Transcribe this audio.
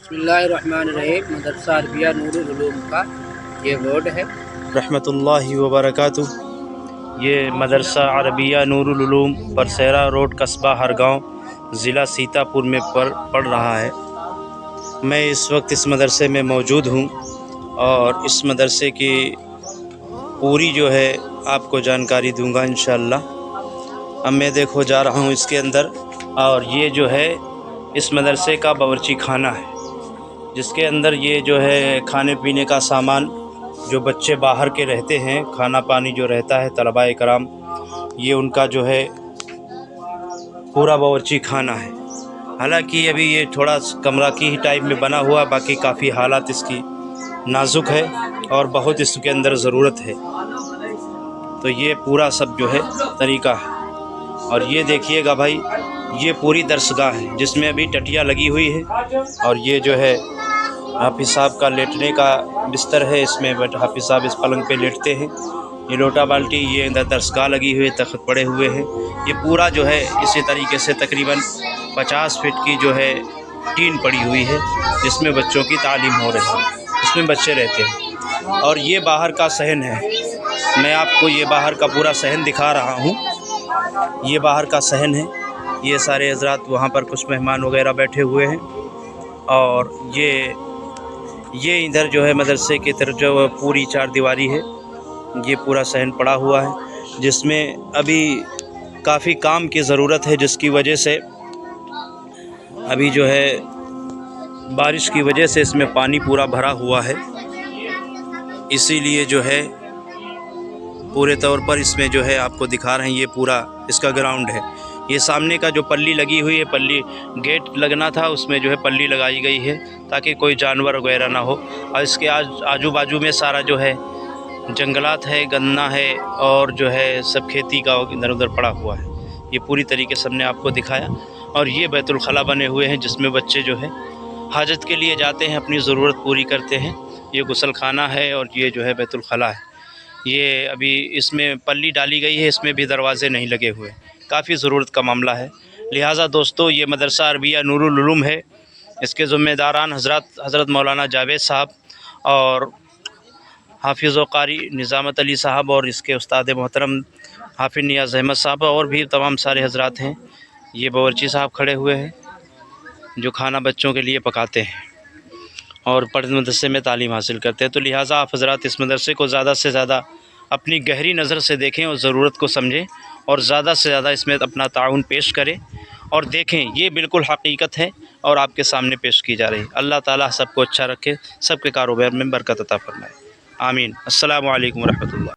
बिस्मिल्लाहिर्रहमानिर्रहीम। मदरसा अरबिया नूरुल उलूम का ये बोर्ड है। रहमतुल्लाहि व बरकातुहू। ये मदरसा अरबिया नूरुल उलूम परसेरा रोड, कस्बा हरगांव, ज़िला सीतापुर में पढ़ रहा है। मैं इस वक्त इस मदरसे में मौजूद हूँ और इस मदरसे की पूरी जो है आपको जानकारी दूंगा इंशाअल्लाह। अब मैं देखो जा रहा हूँ इसके अंदर, और ये जो है इस मदरसे का बावर्ची खाना है, जिसके अंदर ये जो है खाने पीने का सामान, जो बच्चे बाहर के रहते हैं, खाना पानी जो रहता है तलबा कराम, ये उनका जो है पूरा बावर्ची खाना है। हालांकि अभी ये थोड़ा कमरा की ही टाइप में बना हुआ, बाकी काफ़ी हालात इसकी नाजुक है और बहुत इसके अंदर ज़रूरत है। तो ये पूरा सब जो है तरीका है। और ये देखिएगा भाई, ये पूरी दरसगाह है जिसमें अभी टटिया लगी हुई है, और ये जो है हाफिज़ साहब का लेटने का बिस्तर है। इसमें हाफिज़ साहब इस पलंग पे लेटते हैं। ये लोटा बाल्टी, ये अंदर दरसगाह लगी हुई है, तख्त पड़े हुए हैं। ये पूरा जो है इसी तरीके से तकरीबन 50 फीट की जो है टीन पड़ी हुई है, जिसमें बच्चों की तालीम हो रही है, इसमें बच्चे रहते हैं। और ये बाहर का सहन है, मैं आपको ये बाहर का पूरा सहन दिखा रहा हूँ। ये बाहर का सहन है। ये सारे हजरात वहाँ पर कुछ मेहमान वगैरह बैठे हुए हैं, और ये इधर जो है मदरसे की तरफ जो पूरी चार दीवारी है, ये पूरा सहन पड़ा हुआ है, जिसमें अभी काफ़ी काम की ज़रूरत है, जिसकी वजह से अभी जो है बारिश की वजह से इसमें पानी पूरा भरा हुआ है। इसीलिए जो है पूरे तौर पर इसमें जो है आपको दिखा रहे हैं, ये पूरा इसका ग्राउंड है। ये सामने का जो पल्ली लगी हुई है, पल्ली गेट लगना था, उसमें जो है पल्ली लगाई गई है ताकि कोई जानवर वगैरह ना हो। और इसके आजू बाजू में सारा जो है जंगलात है, गन्ना है, और जो है सब खेती का इधर उधर पड़ा हुआ है। ये पूरी तरीके से हमने आपको दिखाया। और ये बैतुल खला बने हुए हैं, जिसमें बच्चे जो है हाजत के लिए जाते हैं, अपनी ज़रूरत पूरी करते हैं। ये गुसल खाना है, और ये जो है बैतुल खला है। ये अभी इसमें पल्ली डाली गई है, इसमें भी दरवाज़े नहीं लगे हुए, काफ़ी ज़रूरत का मामला है। लिहाजा दोस्तों, ये मदरसा अरबिया नूरुल उलूम है। इसके ज़िम्मेदारान हज़रत मौलाना जावेद साहब और हाफिज़ व कारी निज़ामत अली साहब, और इसके उस्ताद मोहतरम हाफिज़ नियाज़ अहमद साहब, और भी तमाम सारे हजरात हैं। ये बावर्ची साहब खड़े हुए हैं जो खाना बच्चों के लिए पकाते हैं और मदरसे में तालीम हासिल करते हैं। तो लिहाजा आप हजरात इस मदरसे को ज़्यादा से ज़्यादा अपनी गहरी नज़र से देखें और ज़रूरत को समझें, और ज़्यादा से ज़्यादा इसमें अपना ताउन पेश करें और देखें। ये बिल्कुल हकीकत है और आपके सामने पेश की जा रही है। अल्लाह ताला सबको अच्छा रखे, सबके कारोबार में बरकत अता फरमाए। आमीन। अस्सलामु अलैकुम व रहमतुल्लाह।